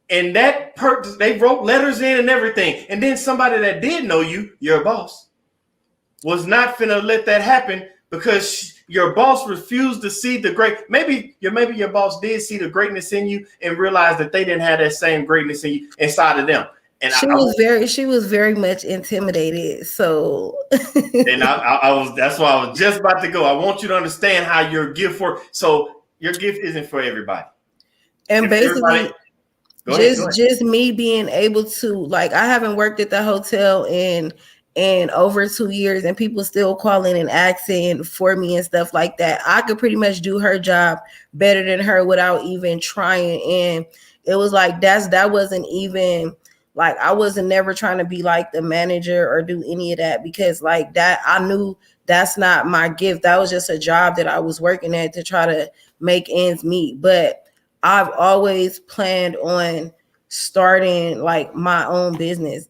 Speaker 1: And that they wrote letters in and everything. And then somebody that did know you, your boss, was not finna let that happen because your boss refused to see the great. Maybe your boss did see the greatness in you and realized that they didn't have that same greatness in you inside of them. And
Speaker 2: she was very much intimidated. So
Speaker 1: and that's why I was just about to go. I want you to understand how your gift works. So your gift isn't for everybody.
Speaker 2: And basically just me being able to, I haven't worked at the hotel in over 2 years, and people still calling and asking for me and stuff like that. I could pretty much do her job better than her without even trying. And it was like that wasn't even I wasn't never trying to be like the manager or do any of that, because that I knew that's not my gift. That was just a job that I was working at to try to make ends meet. But I've always planned on starting my own business.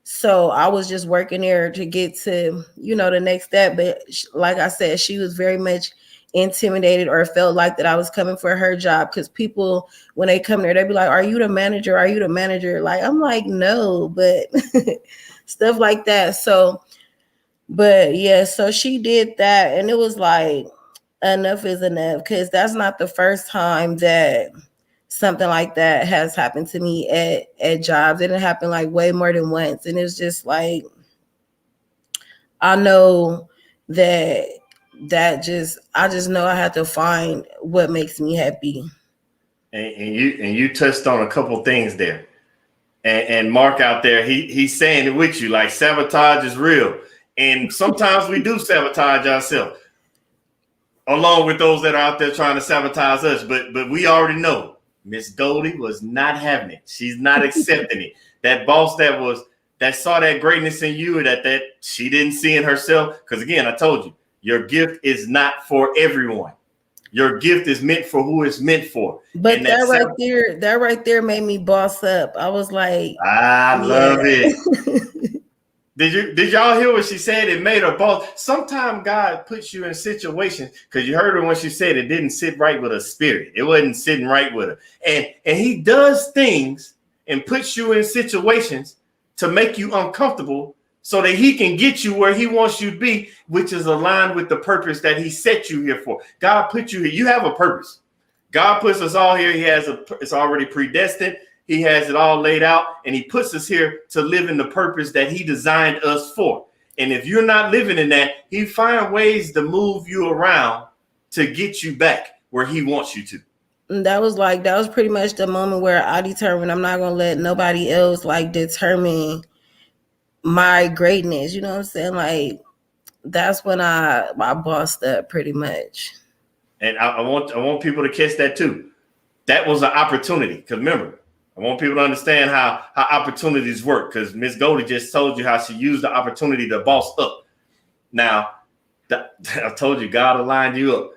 Speaker 2: So I was just working there to get to, the next step. But like I said, she was very much intimidated or felt like that I was coming for her job, because people, when they come there, they'd be like, are you the manager? Are you the manager? Like, I'm like, no, but stuff like that. So, but yeah, so she did that, and it was like, enough is enough, because that's not the first time that something like that has happened to me at jobs. It happened like way more than once, and it's just like, I know that I just know I have to find what makes me happy.
Speaker 1: And you touched on a couple things there. And Mark out there, he's saying it with you, like sabotage is real. And sometimes we do sabotage ourselves, along with those that are out there trying to sabotage us. But we already know Miss Goldie was not having it. She's not accepting it. That boss that saw that greatness in you that she didn't see in herself. Because again, I told you, your gift is not for everyone. Your gift is meant for who it's meant for.
Speaker 2: But that right there made me boss up. I was like,
Speaker 1: I love it. Did y'all hear what she said? It made her boss. Sometimes God puts you in situations, because you heard her when she said it didn't sit right with her spirit. It wasn't sitting right with her. And he does things and puts you in situations to make you uncomfortable so that he can get you where he wants you to be, which is aligned with the purpose that he set you here for. God put you here. You have a purpose. God puts us all here. It's already predestined. He has it all laid out, and he puts us here to live in the purpose that he designed us for. And if you're not living in that, he finds ways to move you around to get you back where he wants you to.
Speaker 2: And that was pretty much the moment where I determined I'm not going to let nobody else like determine my greatness. You know what I'm saying? Like, that's when I bossed up pretty much.
Speaker 1: And I want people to catch that too. That was an opportunity. Because remember, I want people to understand how opportunities work, because Miss Goldie just told you how she used the opportunity to boss up. Now, I told you, God aligned you up.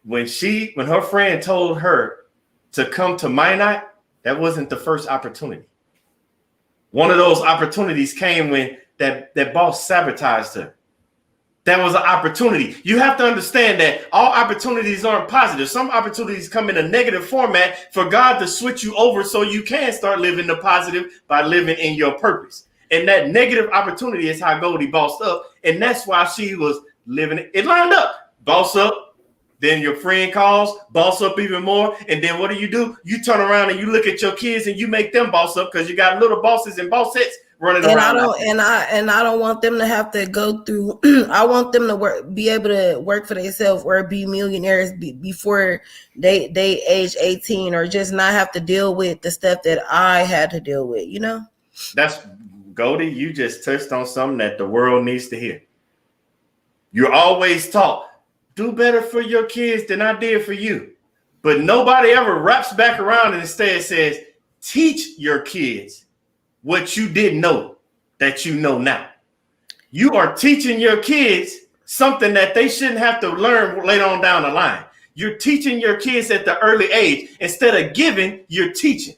Speaker 1: When her friend told her to come to Minot, that wasn't the first opportunity. One of those opportunities came when that boss sabotaged her. That was an opportunity. You have to understand that all opportunities aren't positive. Some opportunities come in a negative format for God to switch you over so you can start living the positive by living in your purpose. And that negative opportunity is how Goldie bossed up. And that's why she was living it lined up. Boss up. Then your friend calls, boss up even more. And then what do? You turn around and you look at your kids and you make them boss up, because you got little bosses and bossettes running around.
Speaker 2: I don't want them to have to go through. I want them to be able to work for themselves or be millionaires before they age 18, or just not have to deal with the stuff that I had to deal with, you know?
Speaker 1: That's Goldie. You just touched on something that the world needs to hear. You're always taught, do better for your kids than I did for you. But nobody ever wraps back around and instead says, teach your kids what you didn't know that you know now. You are teaching your kids something that they shouldn't have to learn later on down the line. You're teaching your kids at the early age. Instead of giving, you're teaching.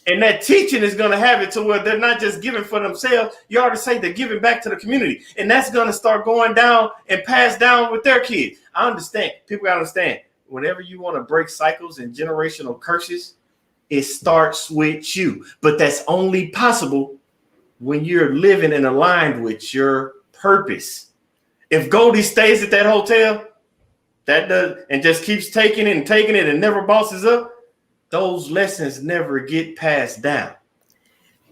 Speaker 1: And that teaching is going to have it to where they're not just giving for themselves. You already say they're giving back to the community. And that's going to start going down and pass down with their kids. I understand. People got to understand. Whenever you want to break cycles and generational curses, it starts with you. But that's only possible when you're living and aligned with your purpose. If Goldie stays at that hotel and just keeps taking it and never bosses up, those lessons never get passed down.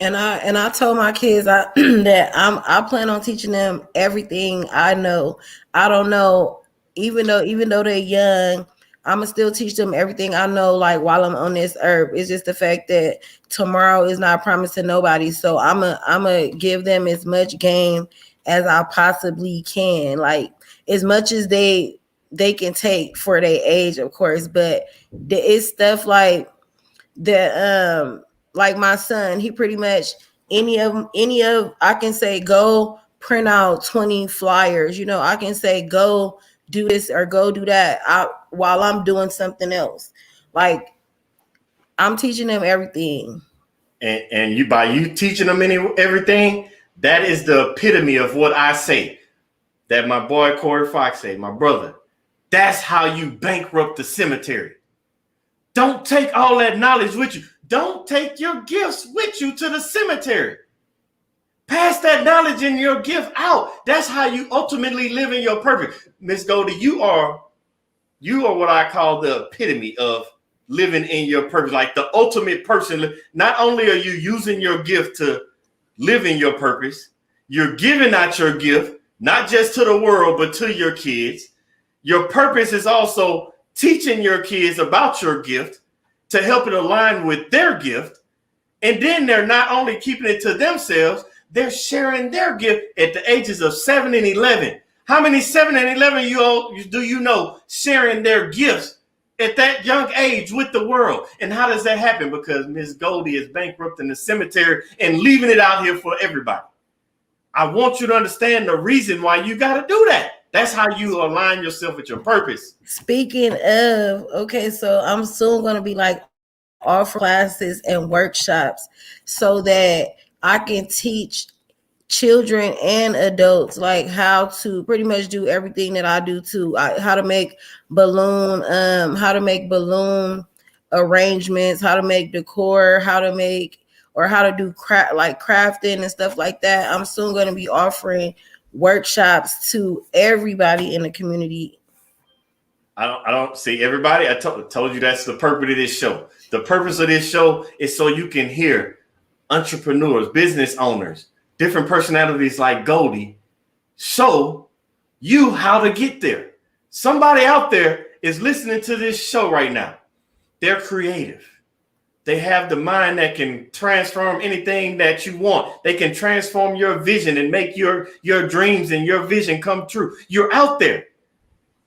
Speaker 2: And I told my kids that I plan on teaching them everything I know. I don't know, even though they're young, I'ma still teach them everything I know, like while I'm on this earth. It's just the fact that tomorrow is not promised to nobody. So I'ma give them as much game as I possibly can, like as much as they can take for their age, of course. But it's stuff like that, like my son, he pretty much any of I can say go print out 20 flyers, you know, I can say go do this or go do that while I'm doing something else. Like, I'm teaching them everything.
Speaker 1: And you, by you teaching them everything, that is the epitome of what I say, that my boy Corey Fox say, my brother. That's how you bankrupt the cemetery. Don't take all that knowledge with you. Don't take your gifts with you to the cemetery. Pass that knowledge and your gift out. That's how you ultimately live in your purpose. Miss Goldie, you are what I call the epitome of living in your purpose, like the ultimate person. Not only are you using your gift to live in your purpose, you're giving out your gift, not just to the world, but to your kids. Your purpose is also teaching your kids about your gift to help it align with their gift. And then they're not only keeping it to themselves, they're sharing their gift at the ages of 7 and 11. How many 7 and 11-year-olds do you know sharing their gifts at that young age with the world? And how does that happen? Because Miss Goldie is bankrupting the cemetery and leaving it out here for everybody. I want you to understand the reason why you got to do that. That's how you align yourself with your purpose.
Speaker 2: Speaking of, okay, so I'm soon going to be like offer classes and workshops so that I can teach children and adults like how to pretty much do everything that I do too. How to make balloon arrangements, how to make decor, how to do crafting and stuff like that. I'm soon going to be offering workshops to everybody in the community.
Speaker 1: I don't see everybody. I told you that's the purpose of this show. The purpose of this show is so you can hear entrepreneurs, business owners, different personalities like Goldie show you how to get there. Somebody out there is listening to this show right now. They're creative. They have the mind that can transform anything that you want. They can transform your vision and make your dreams and your vision come true. You're out there.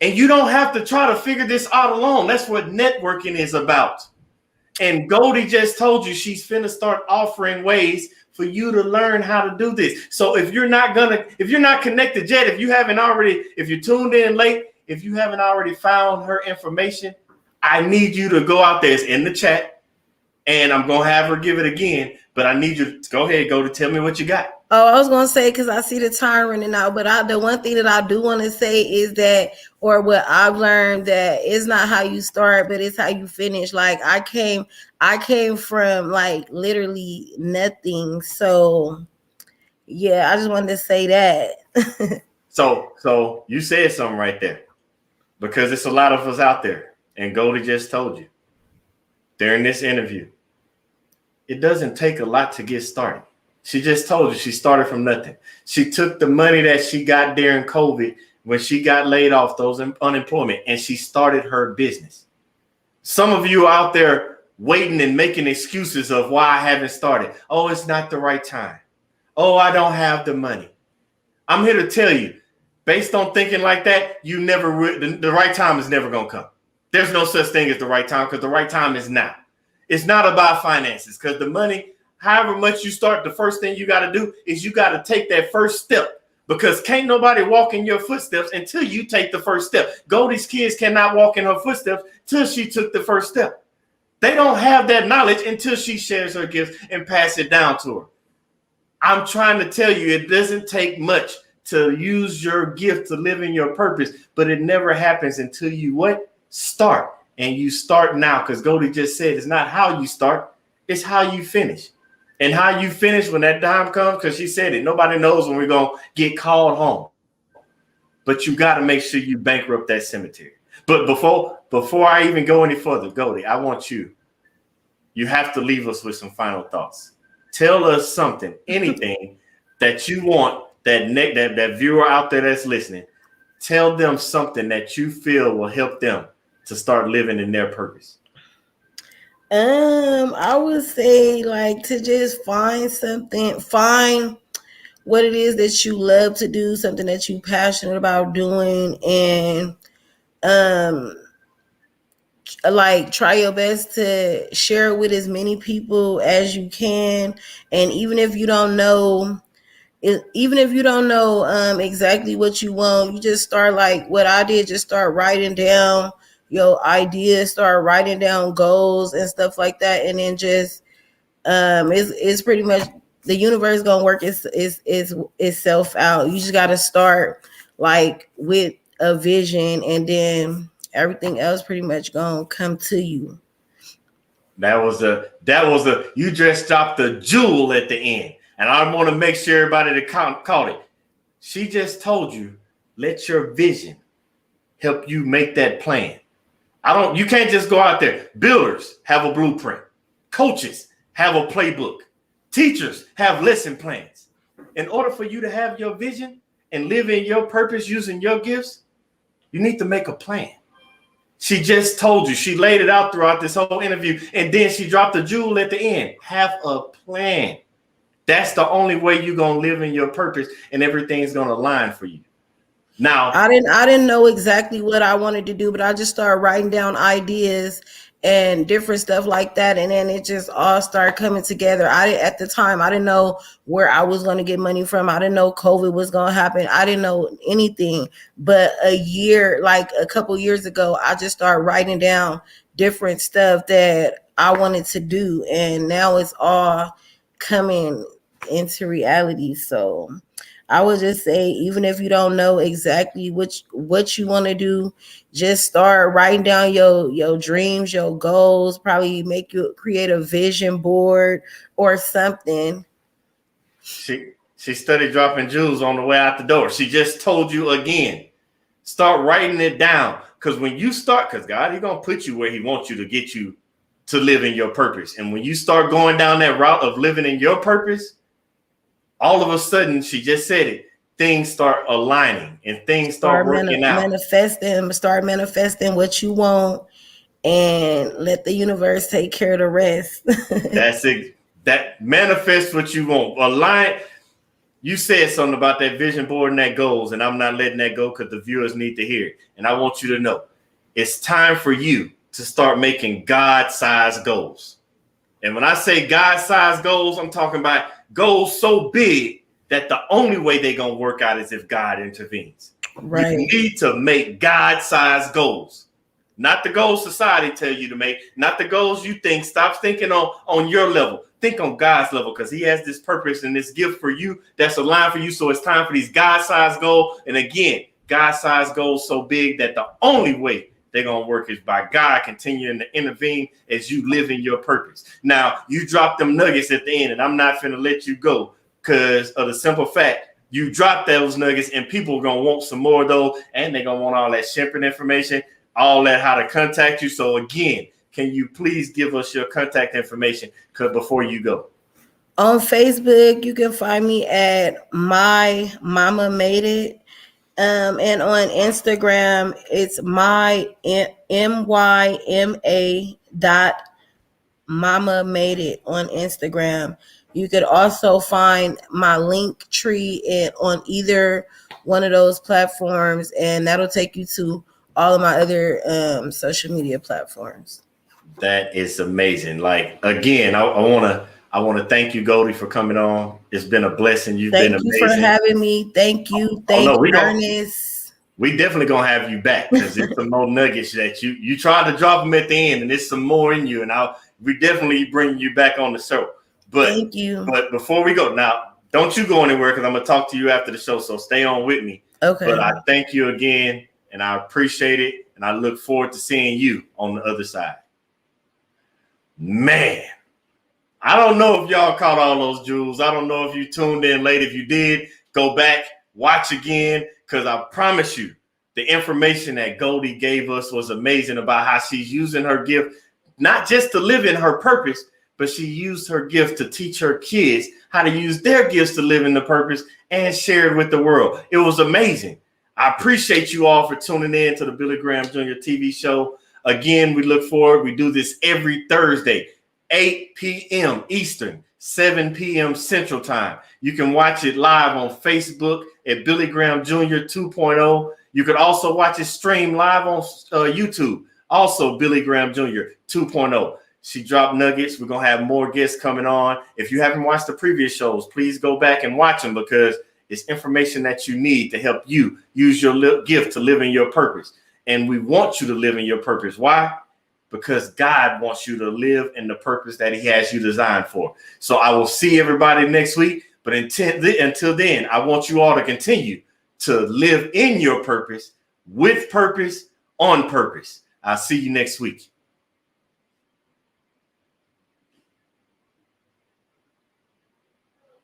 Speaker 1: And you don't have to try to figure this out alone. That's what networking is about. And Goldie just told you she's finna start offering ways for you to learn how to do this. So if you're not connected yet, if you're tuned in late, if you haven't already found her information, I need you to go out there. It's in the chat. And I'm going to have her give it again. But I need you to go ahead, Goldie, tell me what you got.
Speaker 2: Oh, I was going to say, because I see the time running out, but the one thing that I do want to say is that, or what I've learned, that it's not how you start, but it's how you finish. Like I came from like literally nothing. So yeah, I just wanted to say that.
Speaker 1: So you said something right there, because it's a lot of us out there, and Goldie just told you during this interview, it doesn't take a lot to get started. She just told you she started from nothing. She took the money that she got during COVID when she got laid off, those unemployment, and she started her business. Some of you out there waiting and making excuses of why I haven't started. Oh, it's not the right time. Oh, I don't have the money. I'm here to tell you, based on thinking like that, the right time is never going to come. There's no such thing as the right time, because the right time is now. It's not about finances, because the money, however much you start, the first thing you got to do is you got to take that first step, because can't nobody walk in your footsteps until you take the first step. Goldie's kids cannot walk in her footsteps till she took the first step. They don't have that knowledge until she shares her gifts and pass it down to her. I'm trying to tell you, it doesn't take much to use your gift to live in your purpose, but it never happens until you start. And you start now, because Goldie just said it's not how you start, it's how you finish. And how you finish when that time comes, because she said it, nobody knows when we're going to get called home. But you got to make sure you bankrupt that cemetery. But before I even go any further, Goldie, I want you have to leave us with some final thoughts. Tell us something, anything that you want that viewer out there that's listening, tell them something that you feel will help them to start living in their purpose.
Speaker 2: I would say like to just find what it is that you love to do, something that you're passionate about doing, and like try your best to share it with as many people as you can. And even if you don't know exactly what you want, you just start like what I did, just start writing down your ideas, start writing down goals and stuff like that, and then just it's pretty much the universe gonna work itself out. You just gotta start like with a vision, and then everything else pretty much gonna come to you.
Speaker 1: That was a you just dropped the jewel at the end. And I want to make sure everybody that caught it. She just told you, let your vision help you make that plan. You can't just go out there. Builders have a blueprint. Coaches have a playbook. Teachers have lesson plans. In order for you to have your vision and live in your purpose using your gifts, you need to make a plan. She just told you. She laid it out throughout this whole interview, and then she dropped the jewel at the end. Have a plan. That's the only way you're going to live in your purpose, and everything's going to align for you. Now,
Speaker 2: I didn't know exactly what I wanted to do, but I just started writing down ideas and different stuff like that, and then it just all started coming together. At the time, I didn't know where I was going to get money from. I didn't know COVID was going to happen. I didn't know anything. But a couple years ago, I just started writing down different stuff that I wanted to do, and now it's all coming into reality. So I would just say, even if you don't know exactly what you want to do, just start writing down your dreams, your goals. Probably create a vision board or something.
Speaker 1: She studied dropping jewels on the way out the door. She just told you again, start writing it down. Because when you start, because God, He's going to put you where He wants you to get you to live in your purpose. And when you start going down that route of living in your purpose, all of a sudden, she just said it, things start aligning and things start working out.
Speaker 2: Start manifesting what you want and let the universe take care of the rest.
Speaker 1: That's it. That manifest what you want. Align. You said something about that vision board and that goals, and I'm not letting that go because the viewers need to hear it. And I want you to know it's time for you to start making God-sized goals. And when I say God-sized goals, I'm talking about goals so big that the only way they're going to work out is if God intervenes. Right. You need to make God-sized goals, not the goals society tell you to make, not the goals you think. Stop thinking on your level. Think on God's level, because He has this purpose and this gift for you that's aligned for you. So it's time for these God-sized goals. And again, God-sized goals so big that the only way they're going to work is by God continuing to intervene as you live in your purpose. Now, you drop them nuggets at the end, and I'm not finna let you go because of the simple fact you drop those nuggets and people are going to want some more of those, and they're going to want all that shipping information, all that, how to contact you. So again, can you please give us your contact information before you go?
Speaker 2: On Facebook, you can find me at My Mama Made It. And on Instagram, it's MYMA.Mama Made It on Instagram. You could also find my link tree on either one of those platforms, and that'll take you to all of my other social media platforms.
Speaker 1: That is amazing. Like, again, I want to thank you, Goldie, for coming on. It's been a blessing. You've been amazing.
Speaker 2: Thank you for having me. Thank you. Ernest.
Speaker 1: We definitely gonna have you back because it's some more nuggets that you tried to drop them at the end, and there's some more in you. And we definitely bring you back on the show. But
Speaker 2: thank you.
Speaker 1: But before we go, now don't you go anywhere because I'm gonna talk to you after the show. So stay on with me.
Speaker 2: Okay.
Speaker 1: But I thank you again, and I appreciate it, and I look forward to seeing you on the other side. Man, I don't know if y'all caught all those jewels. I don't know if you tuned in late. If you did, go back, watch again, because I promise you, the information that Goldie gave us was amazing about how she's using her gift, not just to live in her purpose, but she used her gift to teach her kids how to use their gifts to live in the purpose and share it with the world. It was amazing. I appreciate you all for tuning in to the Billy Graham Jr. TV show. Again, we look forward. We do this every Thursday, 8 p.m. Eastern, 7 p.m. Central Time. You can watch it live on Facebook at Billy Graham Jr. 2.0. You could also watch it stream live on YouTube, also Billy Graham Jr. 2.0. She dropped nuggets. We're going to have more guests coming on. If you haven't watched the previous shows, please go back and watch them because it's information that you need to help you use your gift to live in your purpose. And we want you to live in your purpose. Why? Because God wants you to live in the purpose that He has you designed for. So I will see everybody next week. But until then, I want you all to continue to live in your purpose with purpose, on purpose. I'll see you next week.